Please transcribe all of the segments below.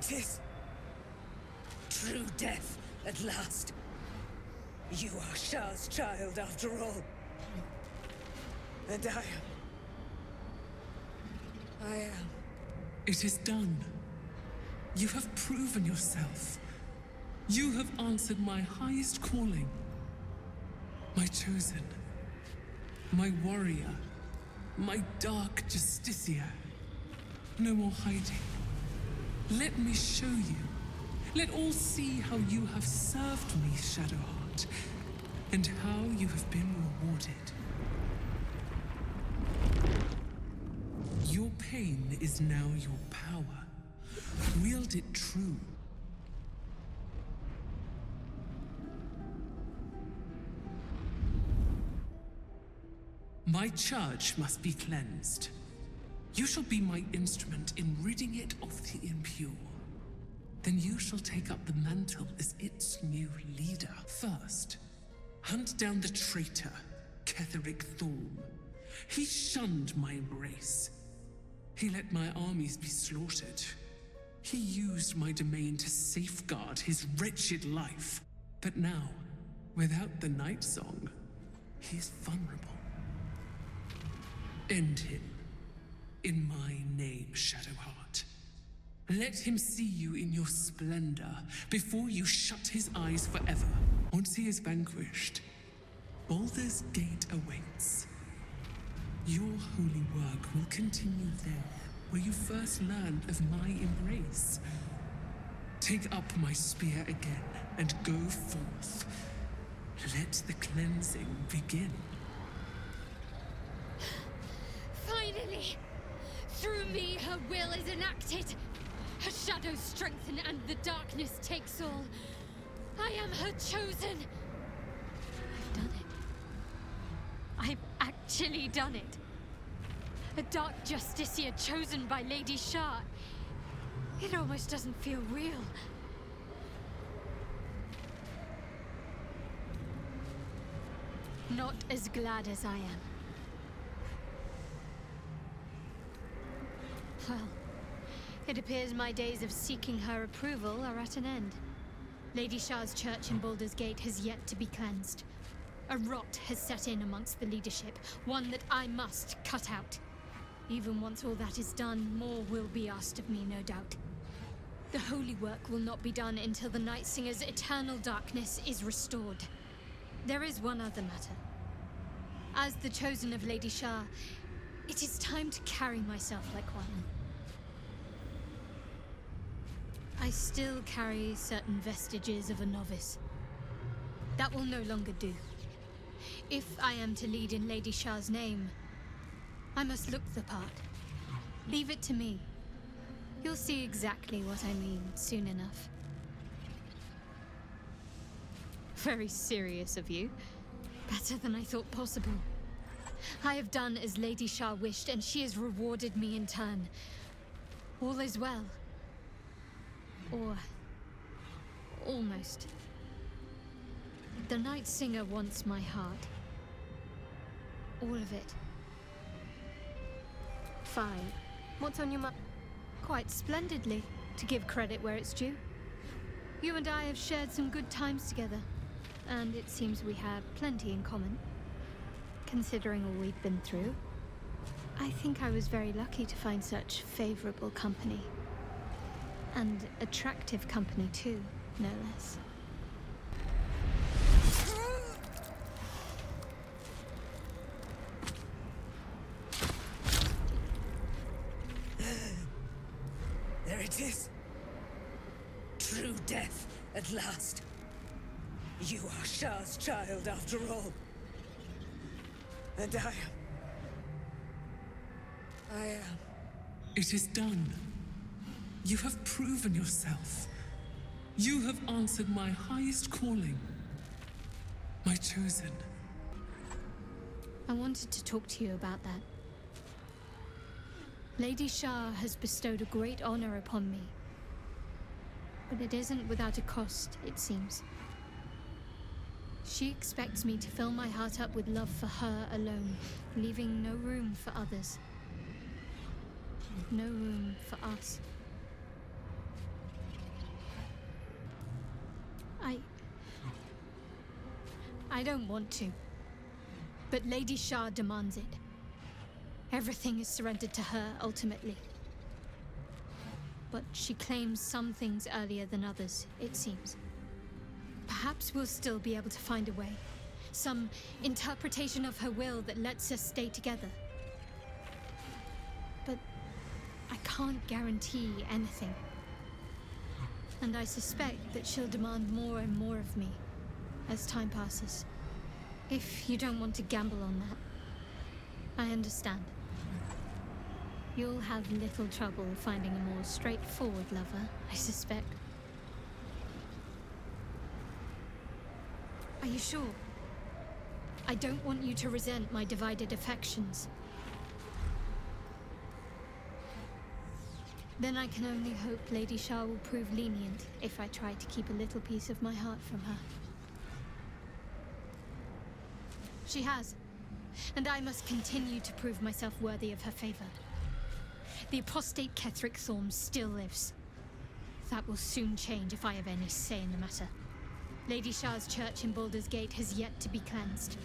it is. True death, at last. You are Shah's child, after all. And I am... It is done. You have proven yourself. You have answered my highest calling. My chosen. My warrior. My dark Justiciar. No more hiding. Let me show you. Let all see how you have served me, Shadowheart, and how you have been rewarded. Your pain is now your power. Wield it true. My church must be cleansed. You shall be my instrument in ridding it of the impure. Then you shall take up the mantle as its new leader. First, hunt down the traitor, Ketheric Thorm. He shunned my embrace. He let my armies be slaughtered. He used my domain to safeguard his wretched life. But now, without the Night Song, he is vulnerable. End him. In my name, Shadowheart. Let him see you in your splendor before you shut his eyes forever. Once he is vanquished, Baldur's Gate awaits. Your holy work will continue there, where you first learned of my embrace. Take up my spear again and go forth. Let the cleansing begin. Finally! Through me, her will is enacted. Her shadows strengthen and the darkness takes all. I am her chosen. I've done it. I've actually done it. A dark justiciar chosen by Lady Shah. It almost doesn't feel real. Not as glad as I am. Well, it appears my days of seeking her approval are at an end. Lady Shah's church in Baldur's Gate has yet to be cleansed. A rot has set in amongst the leadership, one that I must cut out. Even once all that is done, more will be asked of me, no doubt. The holy work will not be done until the Night Singer's eternal darkness is restored. There is one other matter. As the chosen of Lady Shah, it is time to carry myself like one. I still carry certain vestiges of a novice. That will no longer do. If I am to lead in Lady Shah's name, I must look the part. Leave it to me. You'll see exactly what I mean soon enough. Very serious of you. Better than I thought possible. I have done as Lady Shah wished, and she has rewarded me in turn. All is well. Or... almost. The Night Singer wants my heart. All of it. Fine. What's on your mind? Quite splendidly, to give credit where it's due. You and I have shared some good times together, and it seems we have plenty in common. Considering all we've been through, I think I was very lucky to find such favorable company. And attractive company too, no less. There it is. True death, at last. You are Shah's child, after all. And I am... It is done. You have proven yourself. You have answered my highest calling. My chosen. I wanted to talk to you about that. Lady Shah has bestowed a great honor upon me. But it isn't without a cost, it seems. She expects me to fill my heart up with love for her alone, leaving no room for others. No room for us. I don't want to. But Lady Shah demands it. Everything is surrendered to her, ultimately. But she claims some things earlier than others, it seems. Perhaps we'll still be able to find a way. Some interpretation of her will that lets us stay together. But I can't guarantee anything. And I suspect that she'll demand more and more of me as time passes. If you don't want to gamble on that, I understand. You'll have little trouble finding a more straightforward lover, I suspect. Are you sure? I don't want you to resent my divided affections. Then I can only hope Lady Shah will prove lenient if I try to keep a little piece of my heart from her. She has, and I must continue to prove myself worthy of her favor. The apostate Ketheric Thorm still lives. That will soon change if I have any say in the matter. Lady Shah's church in Baldur's Gate has yet to be cleansed.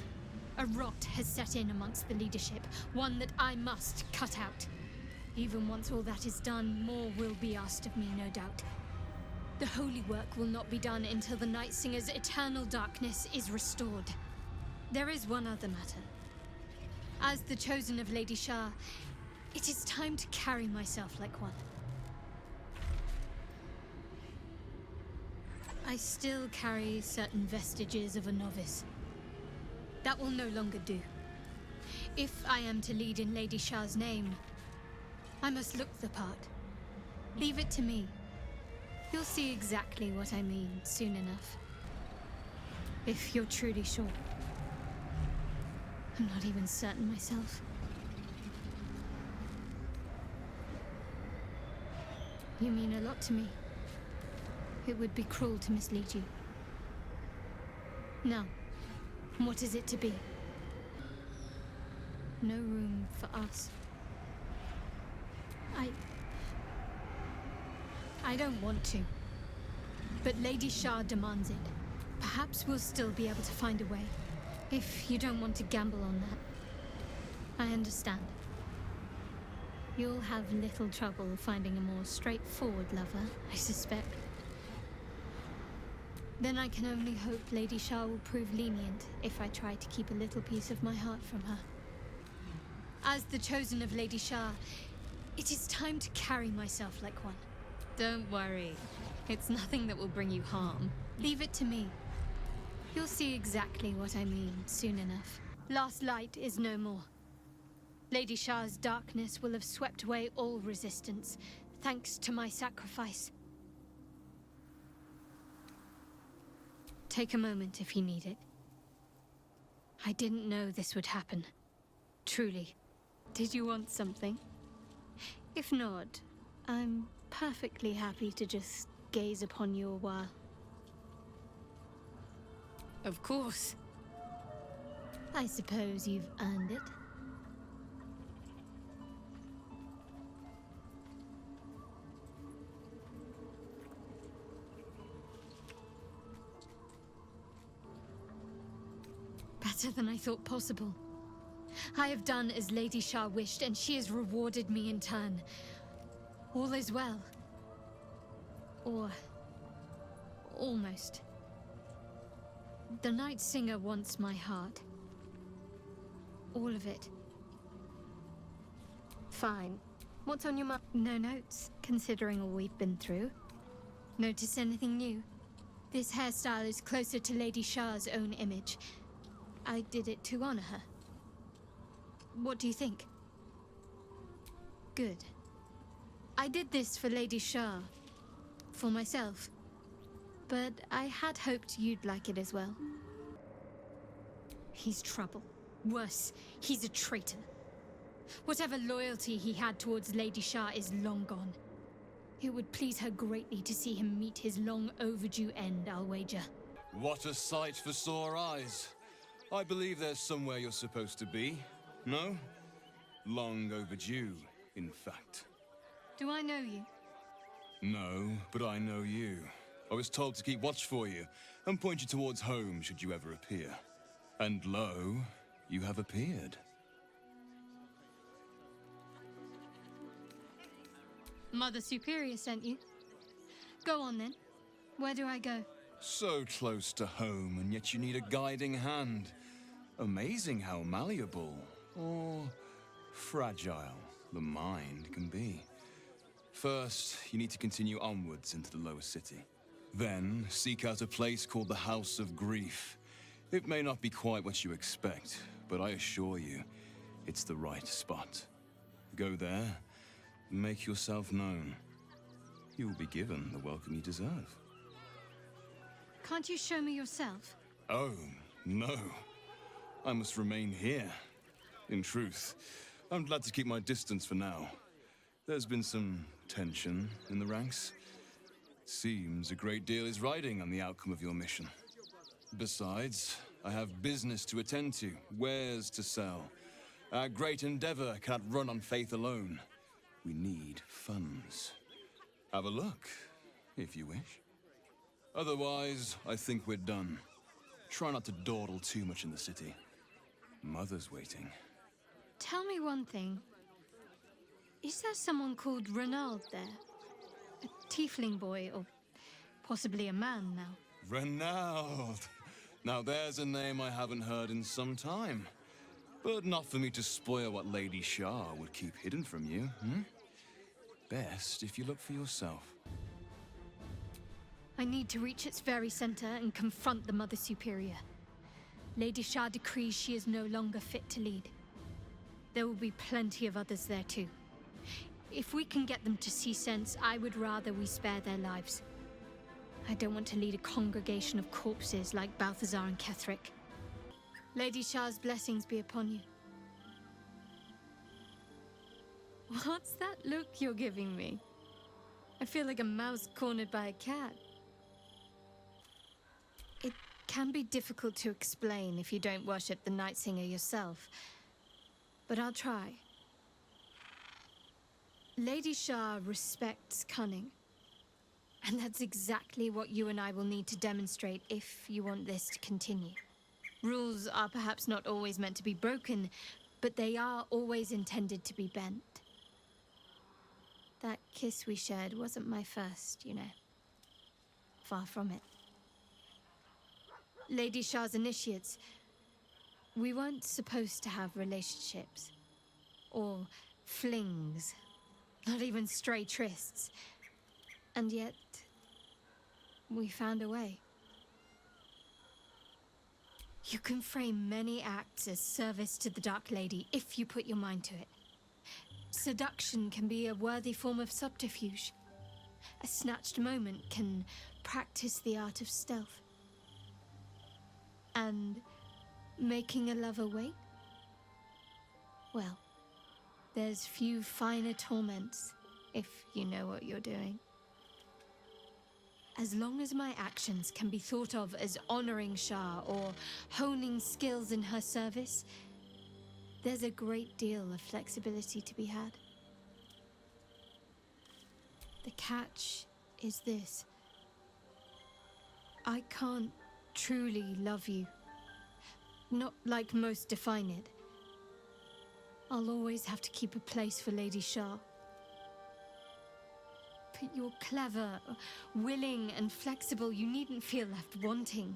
A rot has set in amongst the leadership, one that I must cut out. Even once all that is done, more will be asked of me, no doubt. The holy work will not be done until the Night Singer's eternal darkness is restored. There is one other matter. As the chosen of Lady Shah, it is time to carry myself like one. I still carry certain vestiges of a novice. That will no longer do. If I am to lead in Lady Shah's name, I must look the part. Leave it to me. You'll see exactly what I mean soon enough. If you're truly sure. I'm not even certain myself. You mean a lot to me. It would be cruel to mislead you. Now, what is it to be? No room for us. I don't want to. But Lady Shah demands it. Perhaps we'll still be able to find a way. If you don't want to gamble on that, I understand. You'll have little trouble finding a more straightforward lover, I suspect. Then I can only hope Lady Shah will prove lenient if I try to keep a little piece of my heart from her. As the chosen of Lady Shah, it is time to carry myself like one. Don't worry. It's nothing that will bring you harm. Leave it to me. You'll see exactly what I mean soon enough. Last light is no more. Lady Shah's darkness will have swept away all resistance, thanks to my sacrifice. Take a moment if you need it. I didn't know this would happen. Truly. Did you want something? If not, I'm perfectly happy to just gaze upon you a while. Of course. I suppose you've earned it. Better than I thought possible. I have done as Lady Shah wished, and she has rewarded me in turn. All is well. Or... almost. The Night Singer wants my heart. All of it. Fine. What's on your mind? No notes, considering all we've been through. Notice anything new? This hairstyle is closer to Lady Shah's own image. I did it to honor her. What do you think? Good. I did this for Lady Shah. For myself. But I had hoped you'd like it as well. He's trouble. Worse, he's a traitor. Whatever loyalty he had towards Lady Shah is long gone. It would please her greatly to see him meet his long overdue end, I'll wager. What a sight for sore eyes. I believe there's somewhere you're supposed to be. No? Long overdue, in fact. Do I know you? No, but I know you. I was told to keep watch for you, and point you towards home should you ever appear. And lo, you have appeared. Mother Superior sent you. Go on then. Where do I go? So close to home, and yet you need a guiding hand. Amazing how malleable, or fragile, the mind can be. First, you need to continue onwards into the lower city. Then, seek out a place called the House of Grief. It may not be quite what you expect, but I assure you, it's the right spot. Go there, make yourself known. You will be given the welcome you deserve. Can't you show me yourself? Oh, no. I must remain here. In truth, I'm glad to keep my distance for now. There's been some tension in the ranks. Seems a great deal is riding on the outcome of your mission. Besides, I have business to attend to, wares to sell. Our great endeavor cannot run on faith alone. We need funds. Have a look, if you wish. Otherwise, I think we're done. Try not to dawdle too much in the city. Mother's waiting. Tell me one thing. Is there someone called Renald there? A tiefling boy, or possibly a man now? Renald! Now there's a name I haven't heard in some time. But not for me to spoil what Lady Shah would keep hidden from you, hmm? Best if you look for yourself. I need to reach its very center and confront the Mother Superior. Lady Shah decrees she is no longer fit to lead. There will be plenty of others there too. If we can get them to see sense, I would rather we spare their lives. I don't want to lead a congregation of corpses like Balthazar and Ketheric. Lady Shah's blessings be upon you. What's that look you're giving me? I feel like a mouse cornered by a cat. It can be difficult to explain if you don't worship the Night Singer yourself, but I'll try. Lady Shah respects cunning, and that's exactly what you and I will need to demonstrate if you want this to continue. Rules are perhaps not always meant to be broken, but they are always intended to be bent. That kiss we shared wasn't my first, you know. Far from it. Lady Shah's initiates, we weren't supposed to have relationships. Or flings. Not even stray trysts. And yet, we found a way. You can frame many acts as service to the Dark Lady if you put your mind to it. Seduction can be a worthy form of subterfuge. A snatched moment can practice the art of stealth. And making a lover wait? Well, there's few finer torments, if you know what you're doing. As long as my actions can be thought of as honoring Shah or honing skills in her service, there's a great deal of flexibility to be had. The catch is this. I can't truly love you. Not like most define it. I'll always have to keep a place for Lady Shah. But you're clever, willing, and flexible. You needn't feel left wanting.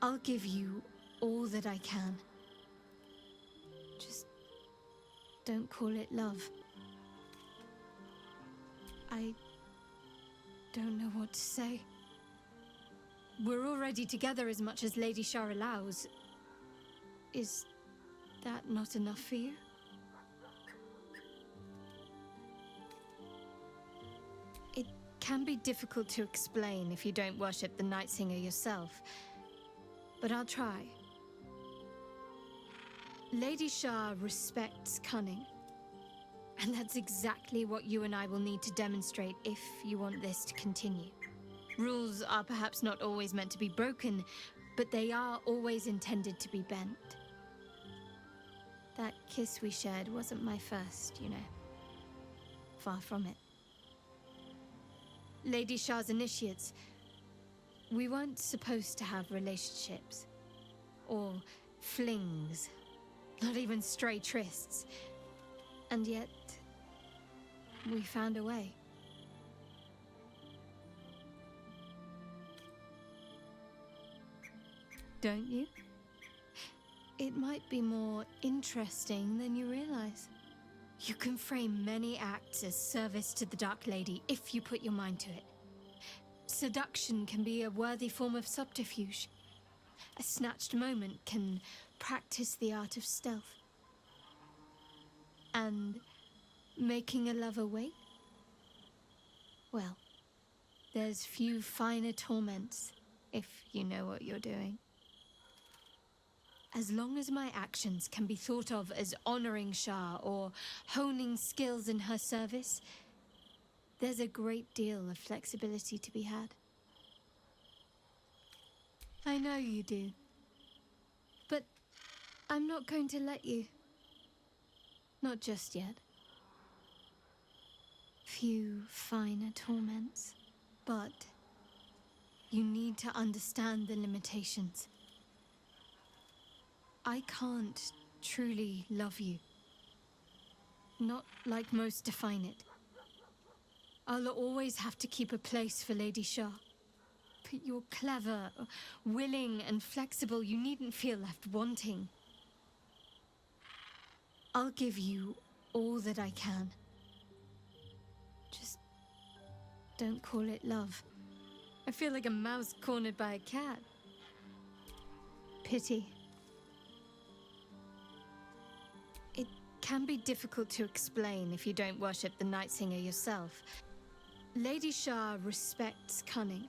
I'll give you all that I can. Just don't call it love. I don't know what to say. We're already together as much as Lady Shah allows. Is that not enough for you? It can be difficult to explain if you don't worship the Night Singer yourself, but I'll try. Lady Shah respects cunning, and that's exactly what you and I will need to demonstrate if you want this to continue. Rules are perhaps not always meant to be broken, but they are always intended to be bent. That kiss we shared wasn't my first, you know. Far from it. Lady Shah's initiates, We weren't supposed to have relationships. Or flings. Not even stray trysts. And yet, we found a way. Don't you? It might be more interesting than you realize. You can frame many acts as service to the Dark Lady if you put your mind to it. Seduction can be a worthy form of subterfuge. A snatched moment can practice the art of stealth. And making a lover wait? Well, there's few finer torments, if you know what you're doing. As long as my actions can be thought of as honoring Shah or honing skills in her service, there's a great deal of flexibility to be had. I know you do. But I'm not going to let you. Not just yet. Few finer torments, but you need to understand the limitations. I can't truly love you. Not like most define it. I'll always have to keep a place for Lady Shah. But you're clever, willing, and flexible. You needn't feel left wanting. I'll give you all that I can. Just don't call it love. I feel like a mouse cornered by a cat. Pity. It can be difficult to explain if you don't worship the Night Singer yourself. Lady Shah respects cunning.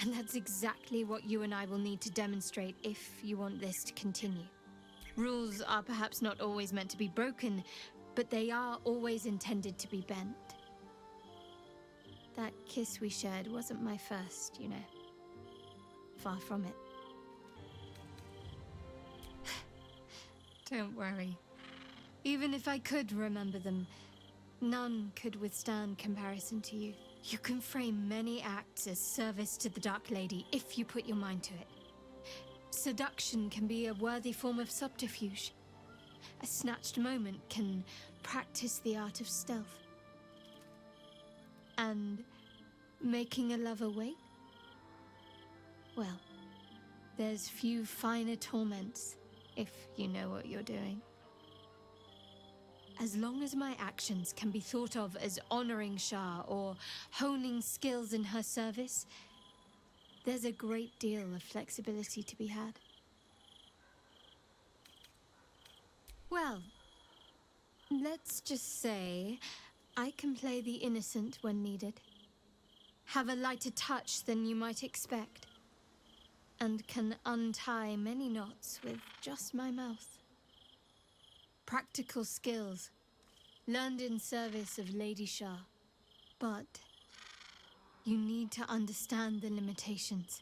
And that's exactly what you and I will need to demonstrate if you want this to continue. Rules are perhaps not always meant to be broken, but they are always intended to be bent. That kiss we shared wasn't my first, you know. Far from it. Don't worry. Even if I could remember them, none could withstand comparison to you. You can frame many acts as service to the Dark Lady if you put your mind to it. Seduction can be a worthy form of subterfuge. A snatched moment can practice the art of stealth. And making a lover wait? Well, there's few finer torments, if you know what you're doing. As long as my actions can be thought of as honoring Shah or honing skills in her service, there's a great deal of flexibility to be had. Well, let's just say I can play the innocent when needed, have a lighter touch than you might expect, and can untie many knots with just my mouth. Practical skills, learned in service of Lady Shah. But you need to understand the limitations.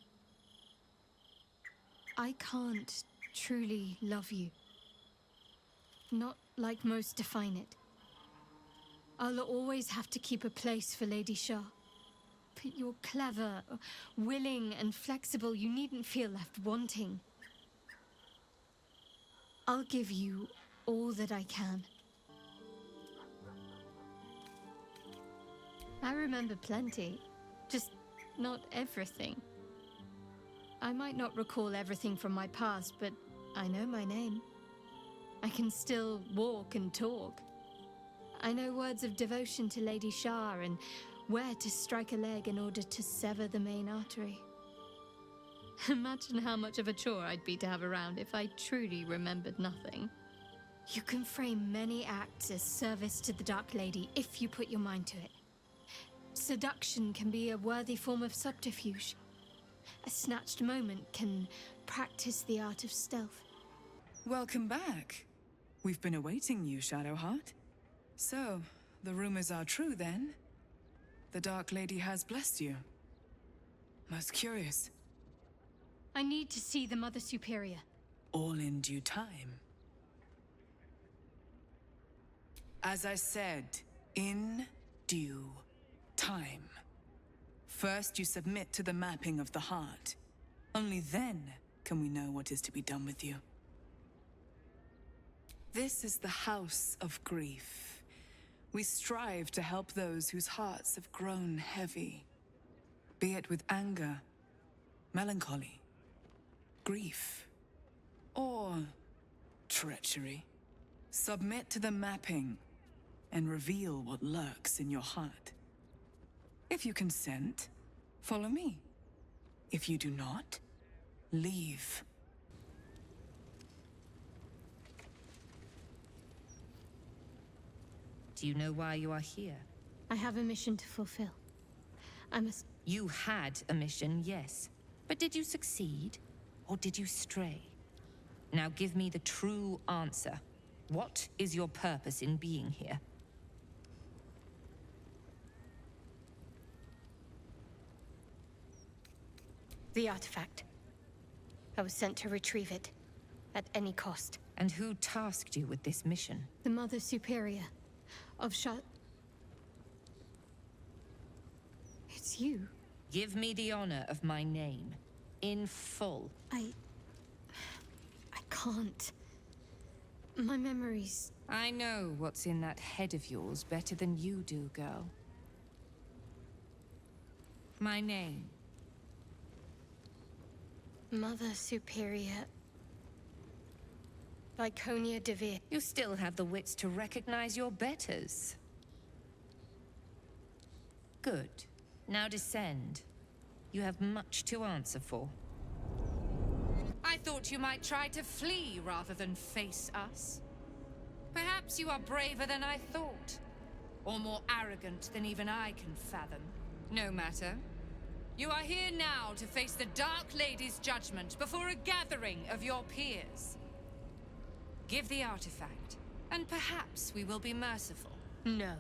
I can't truly love you. Not like most define it. I'll always have to keep a place for Lady Shah. But you're clever, willing, and flexible. You needn't feel left wanting. I'll give you all that I can. I remember plenty, just not everything. I might not recall everything from my past, but I know my name. I can still walk and talk. I know words of devotion to Lady Shah and where to strike a leg in order to sever the main artery. Imagine how much of a chore I'd be to have around if I truly remembered nothing. You can frame many acts as service to the Dark Lady if you put your mind to it. Seduction can be a worthy form of subterfuge. A snatched moment can practice the art of stealth. Welcome back. We've been awaiting you, Shadowheart. So, the rumors are true then? The Dark Lady has blessed you. Most curious. I need to see the Mother Superior. All in due time. As I said, in due time. First, you submit to the mapping of the heart. Only then can we know what is to be done with you. This is the house of grief. We strive to help those whose hearts have grown heavy. Be it with anger, melancholy, grief, or treachery. Submit to the mapping and reveal what lurks in your heart. If you consent, follow me. If you do not, leave. Do you know why you are here? I have a mission to fulfill. I must... You had a mission, yes. But did you succeed? Or did you stray? Now give me the true answer. What is your purpose in being here? The artifact. I was sent to retrieve it, at any cost. And who tasked you with this mission? The Mother Superior of It's you. Give me the honor of my name. In full. I can't. My memories... I know what's in that head of yours better than you do, girl. My name. Mother Superior... Viconia Devere. You still have the wits to recognize your betters. Good. Now descend. You have much to answer for. I thought you might try to flee rather than face us. Perhaps you are braver than I thought. Or more arrogant than even I can fathom. No matter. You are here now to face the Dark Lady's judgment before a gathering of your peers. Give the artifact, and perhaps we will be merciful. No.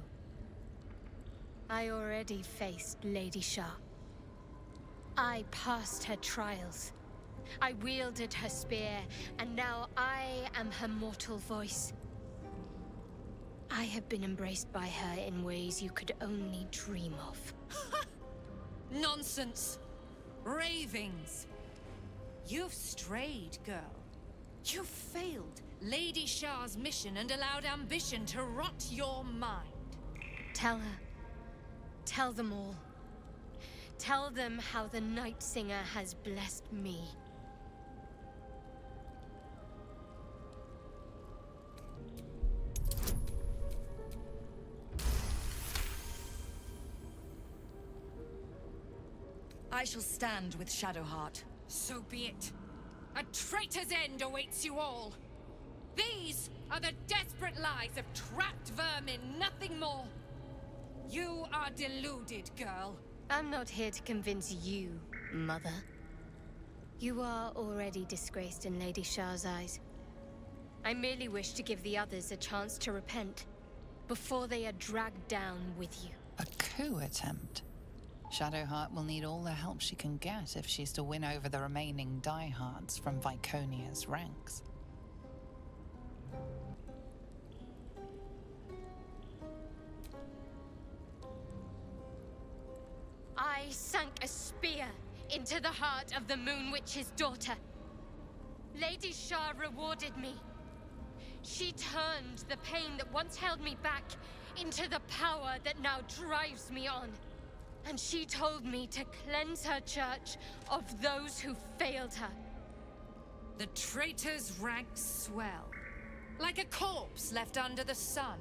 I already faced Lady Shah. I passed her trials. I wielded her spear, and now I am her mortal voice. I have been embraced by her in ways you could only dream of. Nonsense! Ravings! You've strayed, girl. You've failed Lady Shah's mission and allowed ambition to rot your mind. Tell her. Tell them all. Tell them how the Night Singer has blessed me. I shall stand with Shadowheart. So be it. A traitor's end awaits you all. These are the desperate lies of trapped vermin, nothing more. You are deluded, girl. I'm not here to convince you, Mother. You are already disgraced in Lady Shah's eyes. I merely wish to give the others a chance to repent before they are dragged down with you. A coup attempt? Shadowheart will need all the help she can get if she's to win over the remaining diehards from Viconia's ranks. I sank a spear into the heart of the Moon Witch's daughter. Lady Shah rewarded me. She turned the pain that once held me back into the power that now drives me on. And she told me to cleanse her church of those who failed her. The traitor's ranks swell, like a corpse left under the sun.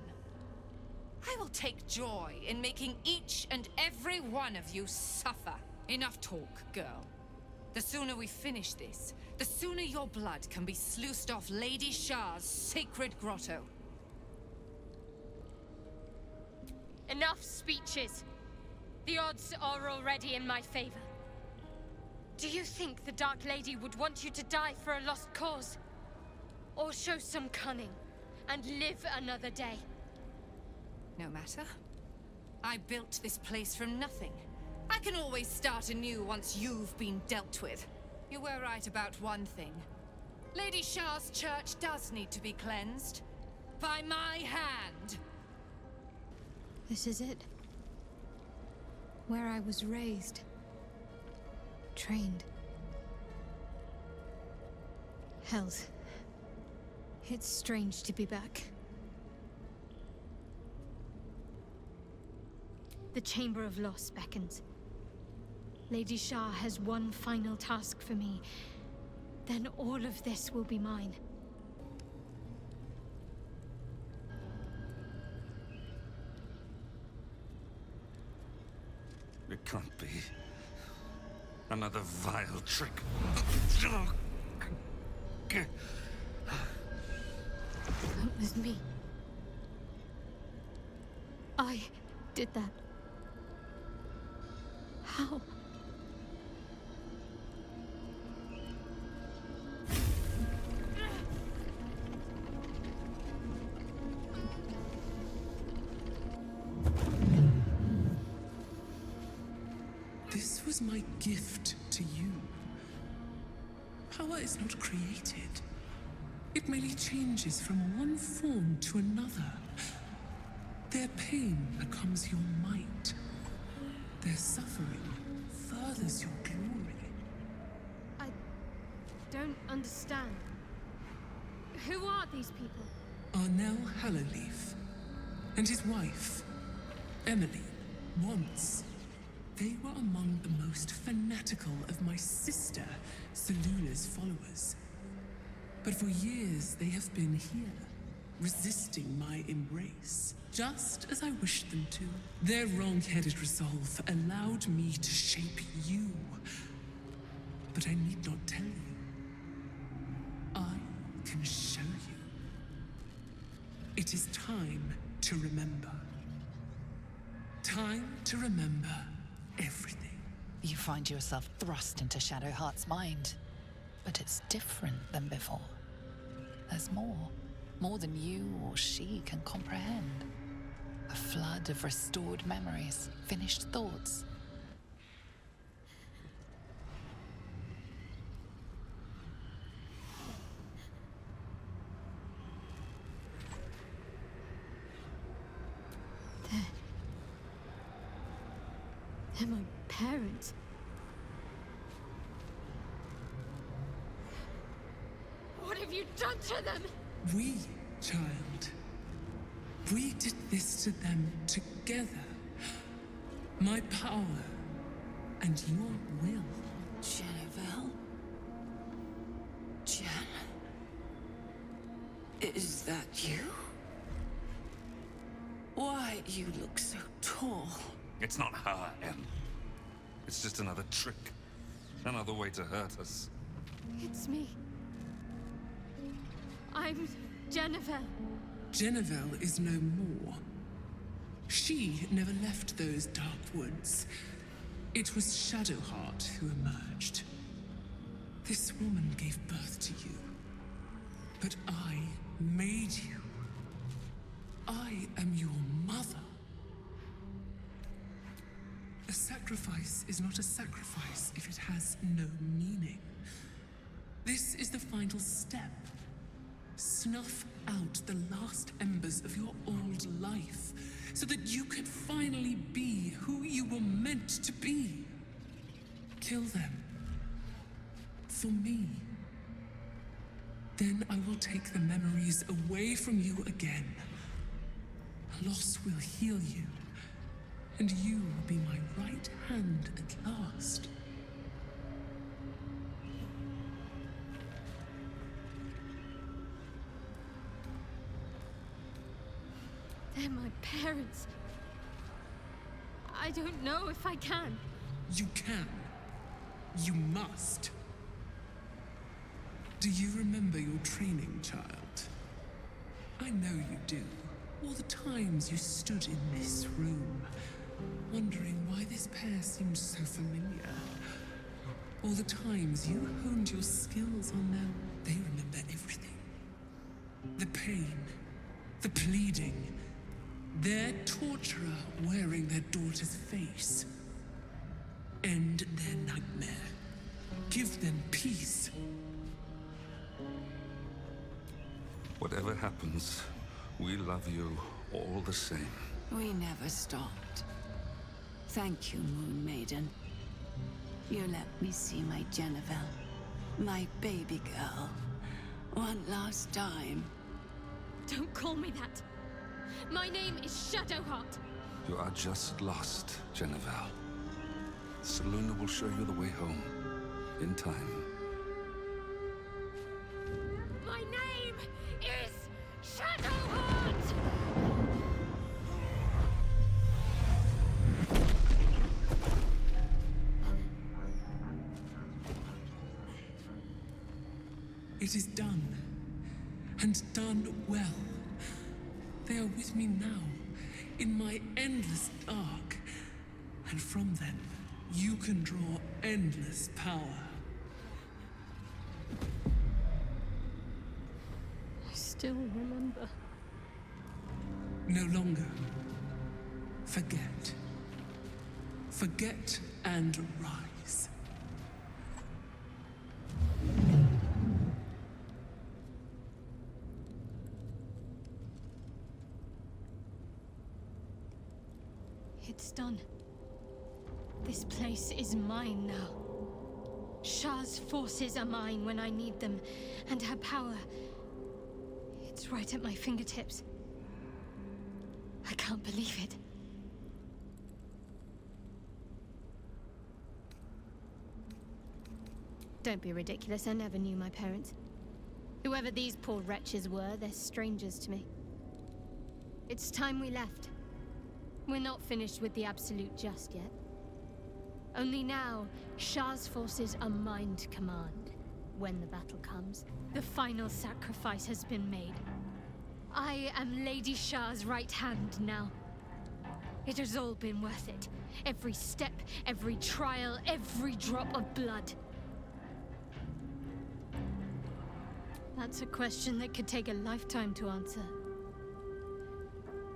I will take joy in making each and every one of you suffer. Enough talk, girl. The sooner we finish this, the sooner your blood can be sluiced off Lady Shah's sacred grotto. Enough speeches. The odds are already in my favor. Do you think the Dark Lady would want you to die for a lost cause? Or show some cunning and live another day? No matter. I built this place from nothing. I can always start anew once you've been dealt with. You were right about one thing. Lady Shah's church does need to be cleansed. By my hand. This is it. Where I was raised. trained, held. It's strange to be back. The Chamber of Loss beckons. Lady Shah has one final task for me. Then all of this will be mine. It can't be. Another vile trick. It was me. I did that. How? This was my gift to you. Power is not created. It merely changes from one form to another. Their pain becomes your might. Their suffering furthers your glory. I don't understand. Who are these people? Arnell Hallowleaf and his wife, Emily, once. They were among the most fanatical of my sister, Selûne's followers. But for years they have been here, resisting my embrace, just as I wished them to. Their wrong-headed resolve allowed me to shape you. But I need not tell you. I can show you. It is time to remember. Time to remember everything. You find yourself thrust into Shadowheart's mind. But it's different than before. There's more. More than you or she can comprehend. A flood of restored memories, finished thoughts. They're my parents. What have you done to them? We, child. We did this to them together. My power and your will. Jennifer? Jen? Is that you? Why you look so tall? It's not her, Em. It's just another trick. Another way to hurt us. It's me. I'm Jennifer. Jennifer is no more. She never left those dark woods. It was Shadowheart who emerged. This woman gave birth to you. But I made you. I am your mother. A sacrifice is not a sacrifice if it has no meaning. This is the final step. Snuff out the last embers of your old life, so that you can finally be who you were meant to be. Kill them. For me. Then I will take the memories away from you again. Loss will heal you, and you will be my right hand at last. They're my parents. I don't know if I can. You can. You must. Do you remember your training, child? I know you do. All the times you stood in this room, wondering why this pair seemed so familiar. All the times you honed your skills on them. They remember everything. The pain, the pleading, their torturer wearing their daughter's face. End their nightmare. Give them peace. Whatever happens, we love you all the same. We never stopped. Thank you, Moon Maiden. You let me see my Jennifer, my baby girl, one last time. Don't call me that. My name is Shadowheart. You are just lost, Jennifer. Seluna will show you the way home. In time. My name is Shadowheart! It is done. And done well. They are with me now, in my endless dark. And from them, you can draw endless power. I still remember. No longer. Forget. Forget and rise. It's done. This place is mine now. Shah's forces are mine when I need them, and her power, it's right at my fingertips. I can't believe it. Don't be ridiculous, I never knew my parents. Whoever these poor wretches were, they're strangers to me. It's time we left. We're not finished with the Absolute just yet. Only now, Shah's forces are mine to command. When the battle comes, the final sacrifice has been made. I am Lady Shah's right hand now. It has all been worth it. Every step, every trial, every drop of blood. That's a question that could take a lifetime to answer.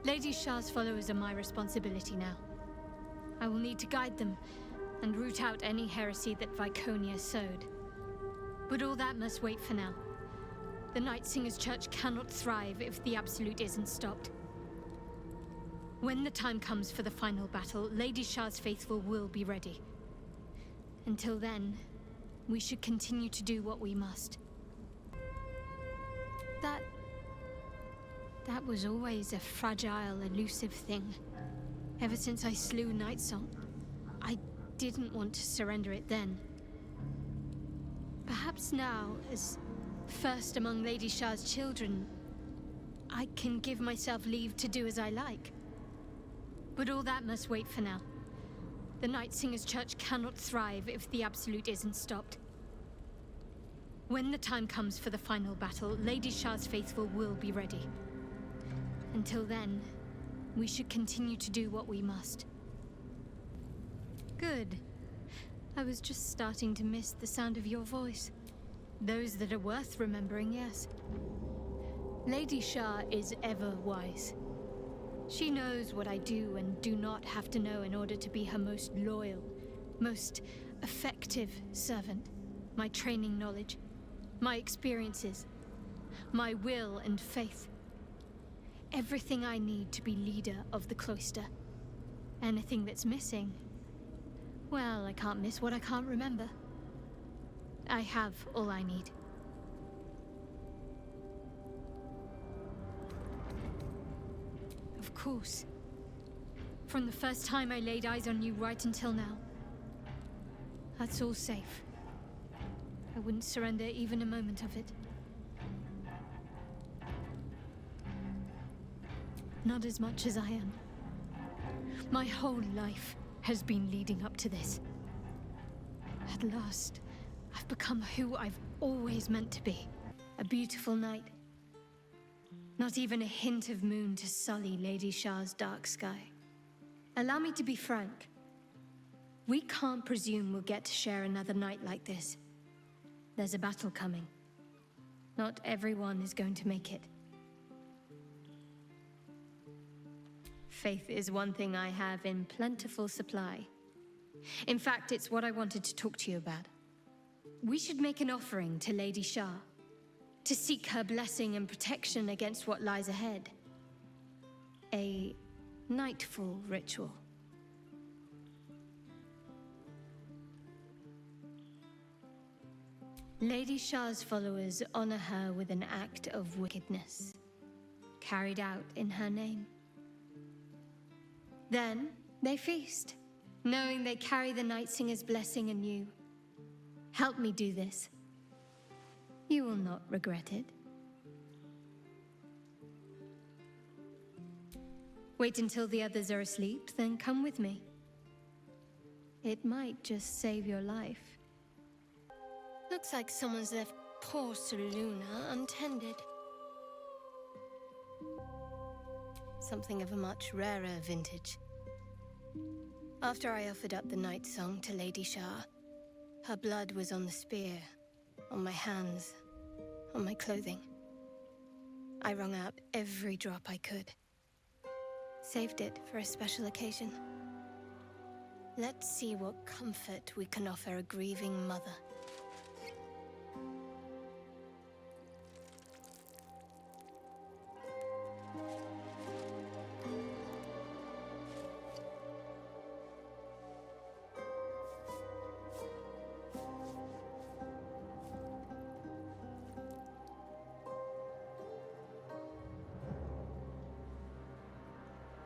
Lady Shah's followers are my responsibility now. I will need to guide them and root out any heresy that Viconia sowed. But all that must wait for now. The Night Singer's Church cannot thrive if the Absolute isn't stopped. When the time comes for the final battle, Lady Shah's faithful will be ready. Until then, we should continue to do what we must. That was always a fragile, elusive thing. Ever since I slew Nightsong, I didn't want to surrender it then. Perhaps now, as first among Lady Shah's children, I can give myself leave to do as I like. But all that must wait for now. The Night Singer's Church cannot thrive if the Absolute isn't stopped. When the time comes for the final battle, Lady Shah's faithful will be ready. Until then, we should continue to do what we must. Good. I was just starting to miss the sound of your voice. Those that are worth remembering, yes. Lady Shah is ever wise. She knows what I do and do not have to know in order to be her most loyal, most effective servant. My training knowledge, my experiences, my will and faith. Everything I need to be leader of the cloister. Anything that's missing, well, I can't miss what I can't remember. I have all I need. Of course. From the first time I laid eyes on you right until now. That's all safe. I wouldn't surrender even a moment of it. Not as much as I am. My whole life has been leading up to this. At last, I've become who I've always meant to be. A beautiful night. Not even a hint of moon to sully Lady Shah's dark sky. Allow me to be frank. We can't presume we'll get to share another night like this. There's a battle coming. Not everyone is going to make it. Faith is one thing I have in plentiful supply. In fact, it's what I wanted to talk to you about. We should make an offering to Lady Shah, to seek her blessing and protection against what lies ahead. A nightfall ritual. Lady Shah's followers honor her with an act of wickedness, carried out in her name. Then they feast, knowing they carry the Night Singer's blessing anew. Help me do this. You will not regret it. Wait until the others are asleep, then come with me. It might just save your life. Looks like someone's left poor Saluna untended. Something of a much rarer vintage. After I offered up the night song to Lady Shah, her blood was on the spear, on my hands, on my clothing. I wrung out every drop I could. Saved it for a special occasion. Let's see what comfort we can offer a grieving mother.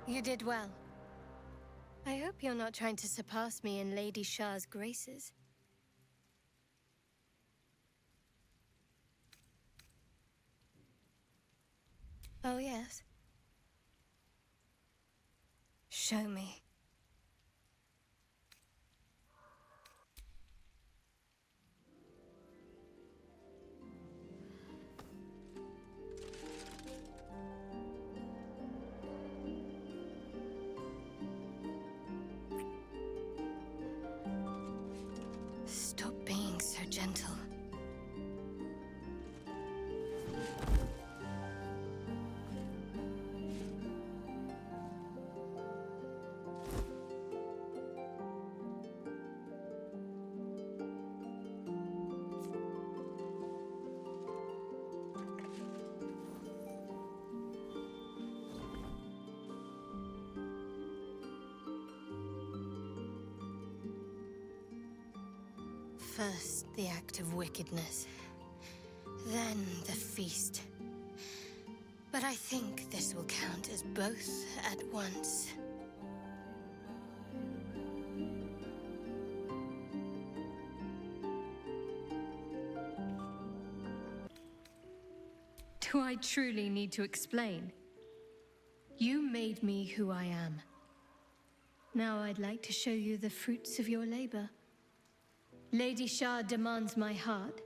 You did well. I hope you're not trying to surpass me in Lady Shah's graces. Oh, yes. Show me. Stop being so gentle. First, the act of wickedness. Then, the feast. But I think this will count as both at once. Do I truly need to explain? You made me who I am. Now I'd like to show you the fruits of your labor. Lady Shah demands my heart,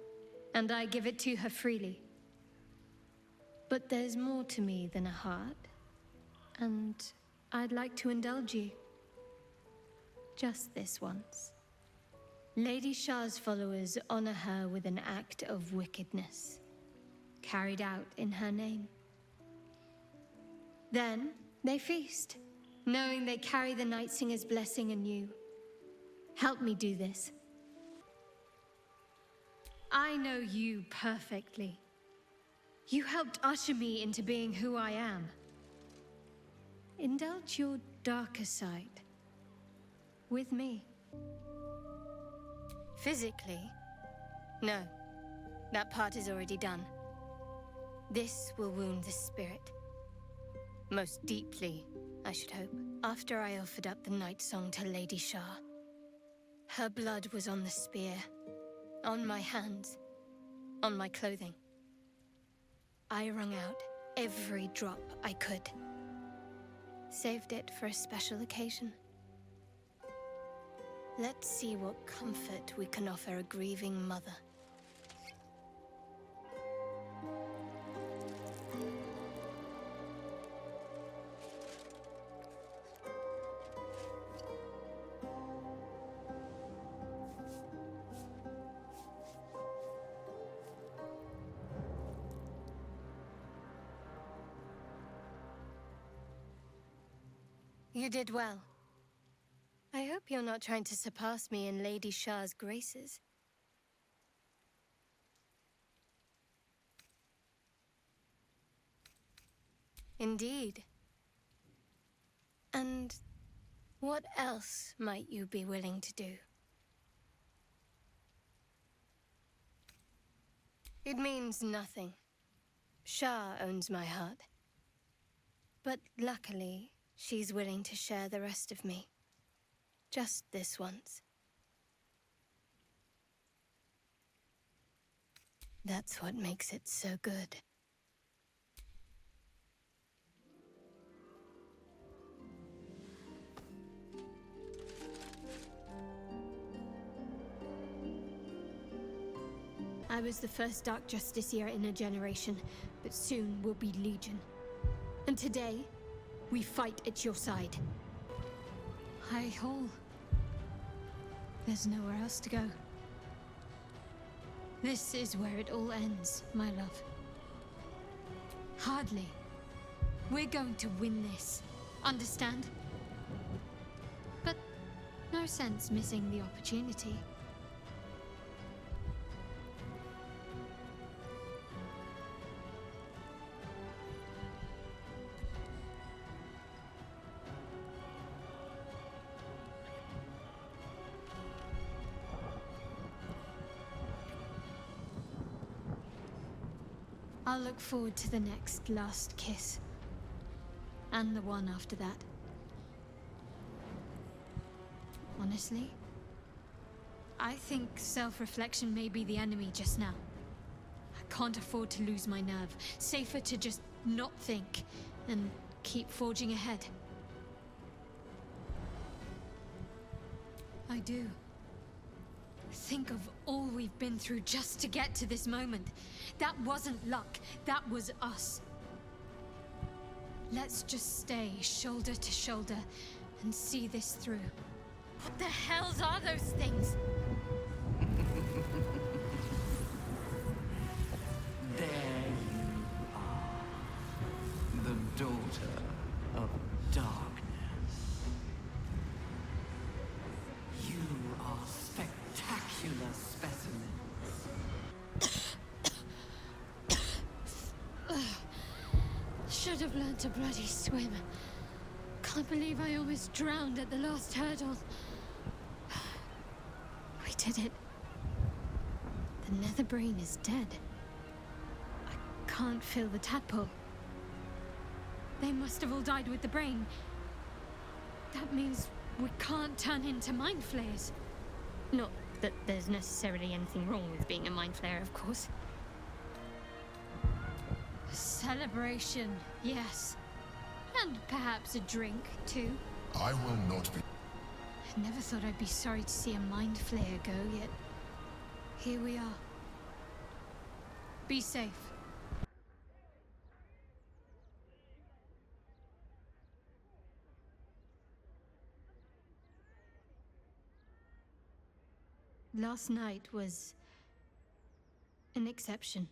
and I give it to her freely. But there's more to me than a heart, and I'd like to indulge you. Just this once. Lady Shah's followers honor her with an act of wickedness, carried out in her name. Then they feast, knowing they carry the Night Singer's blessing anew. Help me do this. I know you perfectly. You helped usher me into being who I am. Indulge your darker side with me. Physically, no. That part is already done. This will wound the spirit. Most deeply, I should hope. After I offered up the night song to Lady Shah, her blood was on the spear. On my hands, on my clothing. I wrung out every drop I could. Saved it for a special occasion. Let's see what comfort we can offer a grieving mother. You did well. I hope you're not trying to surpass me in Lady Shah's graces. Indeed. And what else might you be willing to do? It means nothing. Shah owns my heart. But luckily, she's willing to share the rest of me. Just this once. That's what makes it so good. I was the first Dark Justiciar in a generation, but soon we'll be Legion. And today, we fight at your side. High Hall. There's nowhere else to go. This is where it all ends, my love. Hardly. We're going to win this. Understand? But no sense missing the opportunity. I'll look forward to the next last kiss. And the one after that. Honestly, I think self-reflection may be the enemy just now. I can't afford to lose my nerve. Safer to just not think and keep forging ahead. I do. Think of all we've been through just to get to this moment. That wasn't luck, that was us. Let's just stay shoulder to shoulder and see this through. What the hells are those things? There you are, the daughter of darkness. You are spectacular specimens. Should have learned to bloody swim. Can't believe I almost drowned at the last hurdle. We did it. The nether brain is dead. I can't feel the tadpole. They must have all died with the brain. That means we can't turn into mind flayers. Not that there's necessarily anything wrong with being a mind flayer, of course. Celebration, yes. And perhaps a drink, too. I will not be. I never thought I'd be sorry to see a mind flayer go, yet here we are. Be safe. Last night was an exception.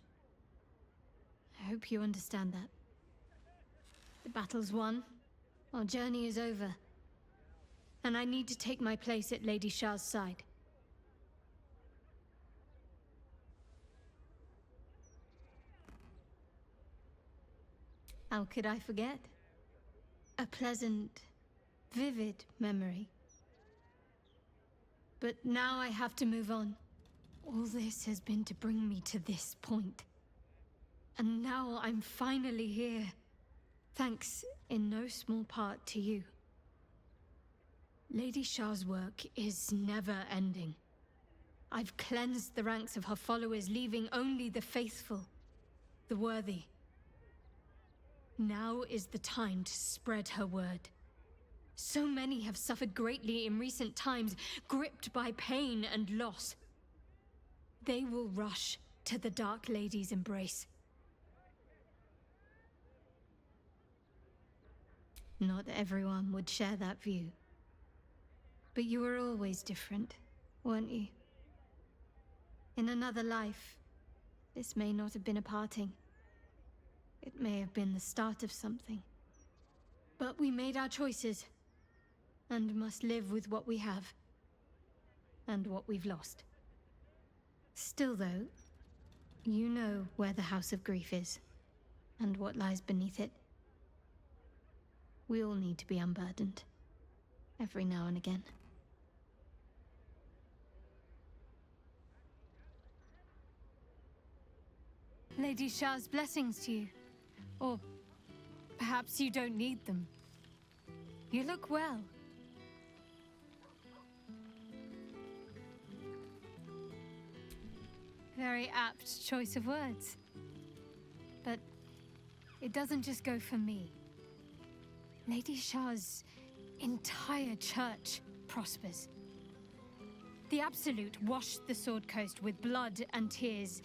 I hope you understand that. The battle's won. Our journey is over. And I need to take my place at Lady Shah's side. How could I forget? A pleasant, vivid memory. But now I have to move on. All this has been to bring me to this point. And now I'm finally here. Thanks in no small part to you. Lady Shah's work is never ending. I've cleansed the ranks of her followers, leaving only the faithful, the worthy. Now is the time to spread her word. So many have suffered greatly in recent times, gripped by pain and loss. They will rush to the Dark Lady's embrace. Not everyone would share that view. But you were always different, weren't you? In another life, this may not have been a parting. It may have been the start of something. But we made our choices, and must live with what we have, and what we've lost. Still though, you know where the House of Grief is, and what lies beneath it. We all need to be unburdened, every now and again. Lady Shah's blessings to you. Or perhaps you don't need them. You look well. Very apt choice of words. But it doesn't just go for me. Lady Shah's entire church prospers. The Absolute washed the Sword Coast with blood and tears.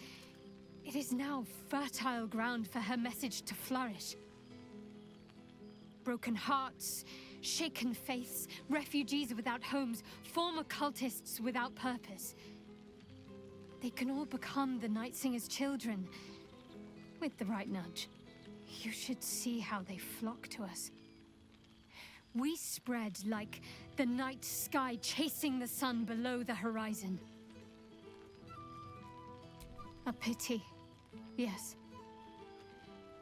It is now fertile ground for her message to flourish. Broken hearts, shaken faiths, refugees without homes, former cultists without purpose. They can all become the Night Singer's children, with the right nudge. You should see how they flock to us. We spread like the night sky chasing the sun below the horizon. A pity, yes.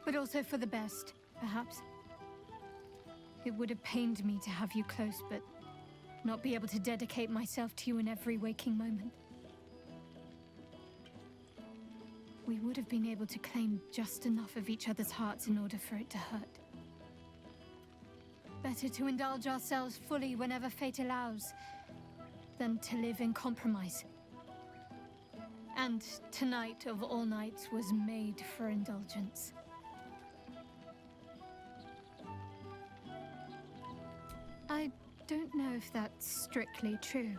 But also for the best, perhaps. It would have pained me to have you close, but not be able to dedicate myself to you in every waking moment. We would have been able to claim just enough of each other's hearts in order for it to hurt. Better to indulge ourselves fully whenever fate allows, than to live in compromise. And tonight of all nights was made for indulgence. I don't know if that's strictly true.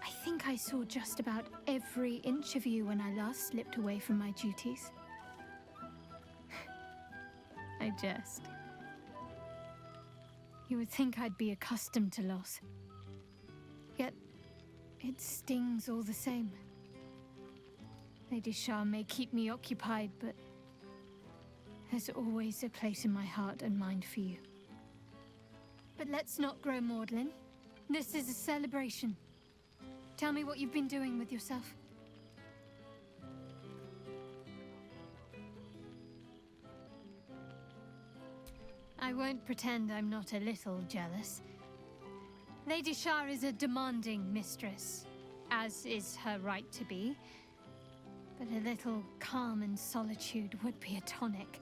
I think I saw just about every inch of you when I last slipped away from my duties. I jest. You would think I'd be accustomed to loss. Yet, it stings all the same. Lady Shah may keep me occupied, but there's always a place in my heart and mind for you. But let's not grow maudlin. This is a celebration. Tell me what you've been doing with yourself. I won't pretend I'm not a little jealous. Lady Shah is a demanding mistress, as is her right to be. But a little calm and solitude would be a tonic.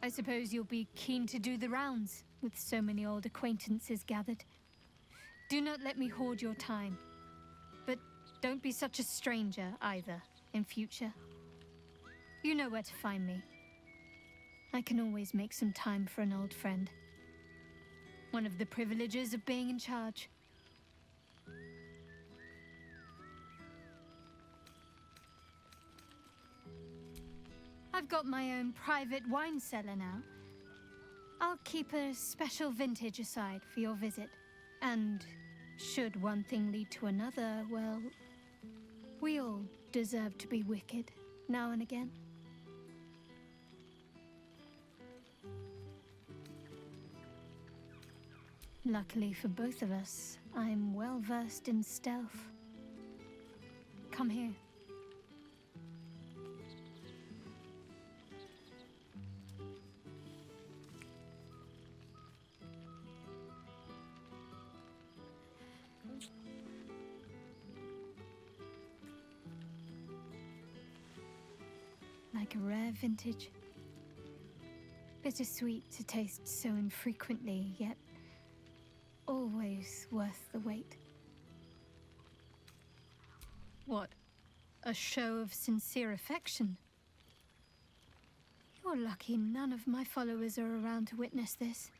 I suppose you'll be keen to do the rounds, with so many old acquaintances gathered. Do not let me hoard your time. But don't be such a stranger, either, in future. You know where to find me. I can always make some time for an old friend. One of the privileges of being in charge. I've got my own private wine cellar now. I'll keep a special vintage aside for your visit. And should one thing lead to another, well, we all deserve to be wicked now and again. Luckily for both of us, I'm well versed in stealth. Come here. Like a rare vintage. Bittersweet to taste so infrequently, yet always worth the wait. What? A show of sincere affection? You're lucky none of my followers are around to witness this.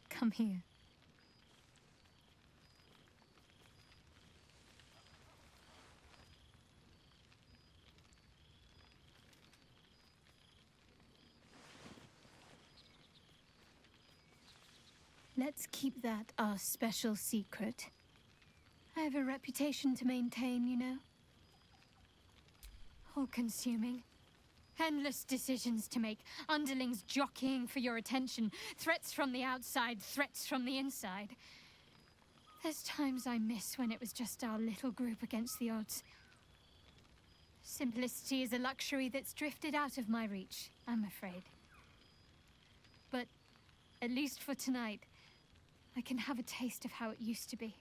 Come here. Let's keep that our special secret. I have a reputation to maintain, you know. All-consuming. Endless decisions to make, underlings jockeying for your attention, threats from the outside, threats from the inside. There's times I miss when it was just our little group against the odds. Simplicity is a luxury that's drifted out of my reach, I'm afraid. But at least for tonight, I can have a taste of how it used to be.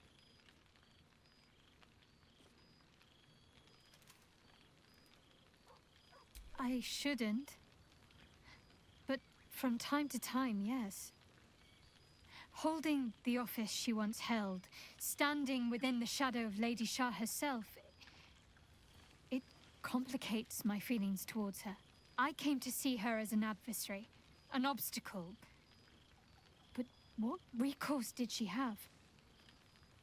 I shouldn't. But from time to time, yes. Holding the office she once held, standing within the shadow of Lady Shah herself, it complicates my feelings towards her. I came to see her as an adversary, an obstacle. But what recourse did she have?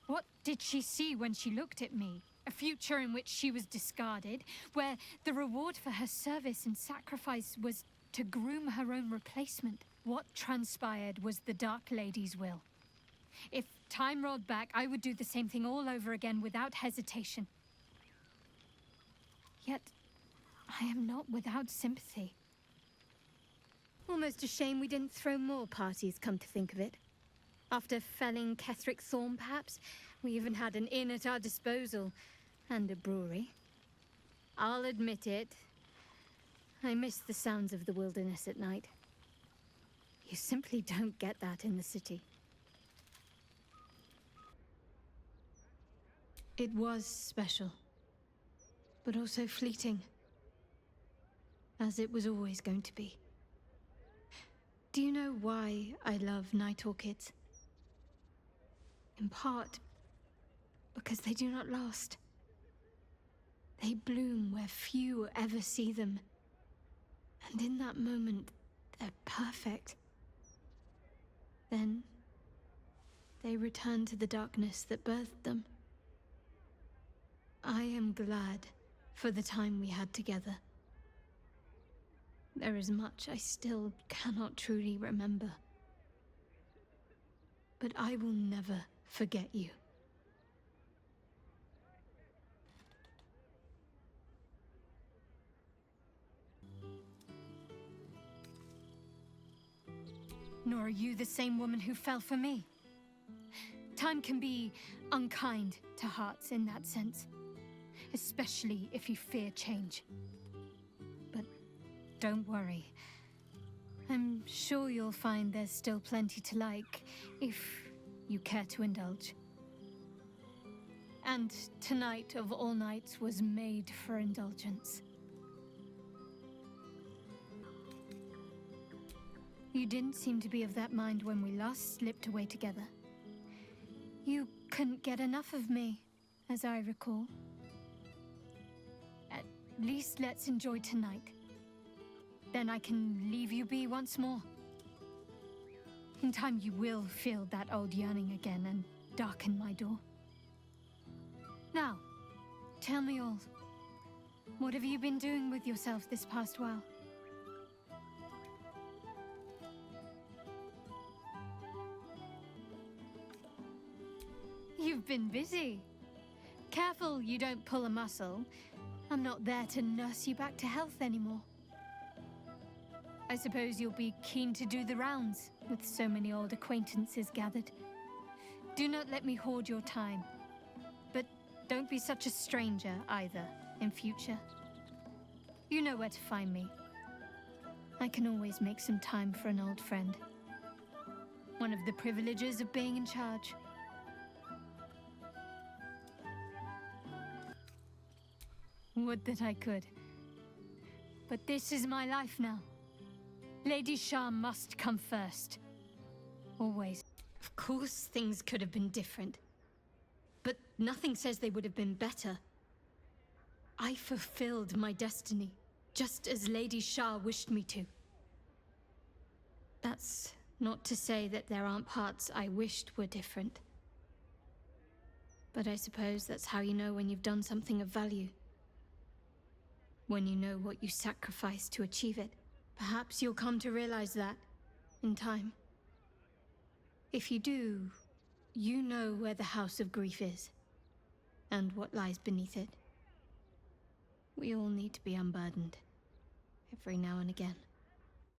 What did she see when she looked at me? A future in which she was discarded, where the reward for her service and sacrifice was to groom her own replacement. What transpired was the Dark Lady's will. If time rolled back, I would do the same thing all over again without hesitation. Yet, I am not without sympathy. Almost a shame we didn't throw more parties, come to think of it. After felling Ketherick Thorn, perhaps, we even had an inn at our disposal, and a brewery. I'll admit it. I miss the sounds of the wilderness at night. You simply don't get that in the city. It was special, but also fleeting, as it was always going to be. Do you know why I love night orchids? In part, because they do not last. They bloom where few ever see them. And in that moment, they're perfect. Then, they return to the darkness that birthed them. I am glad for the time we had together. There is much I still cannot truly remember. But I will never forget you. Nor are you the same woman who fell for me. Time can be unkind to hearts in that sense, especially if you fear change. But don't worry. I'm sure you'll find there's still plenty to like, if you care to indulge. And tonight of all nights was made for indulgence. You didn't seem to be of that mind when we last slipped away together. You couldn't get enough of me, as I recall. At least let's enjoy tonight. Then I can leave you be once more. In time you will feel that old yearning again and darken my door. Now, tell me all. What have you been doing with yourself this past while? You've been busy. Careful you don't pull a muscle. I'm not there to nurse you back to health anymore. I suppose you'll be keen to do the rounds, with so many old acquaintances gathered. Do not let me hoard your time. But don't be such a stranger, either, in future. You know where to find me. I can always make some time for an old friend. One of the privileges of being in charge. Would that I could. But this is my life now. Lady Shah must come first. Always. Of course, things could have been different. But nothing says they would have been better. I fulfilled my destiny, just as Lady Shah wished me to. That's not to say that there aren't parts I wished were different. But I suppose that's how you know when you've done something of value. When you know what you sacrificed to achieve it. Perhaps you'll come to realize that, in time. If you do, you know where the House of Grief is, and what lies beneath it. We all need to be unburdened, every now and again.